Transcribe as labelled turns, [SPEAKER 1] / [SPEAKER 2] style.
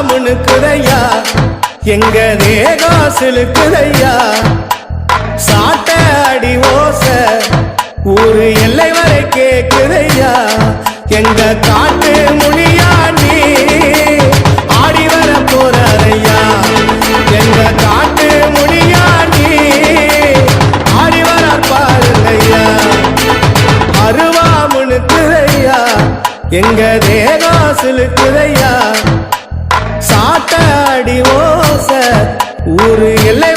[SPEAKER 1] முணுக்குதையா எங்க தேகம் சிலுக்குதையா சாட்ட அடி ஓச ஊரு எல்லை வரை கேக்குதையா எங்க காட்டு முனியா நீ ஆடி வர போறாரையா எங்க காட்டு முனியா நீ ஆடி வர பாருங்கய்யா அருவா முணுக்குதையா எங்க தேகம் சிலுக்குதையா சாட்ட அடி ஓச ஊரு எல்லை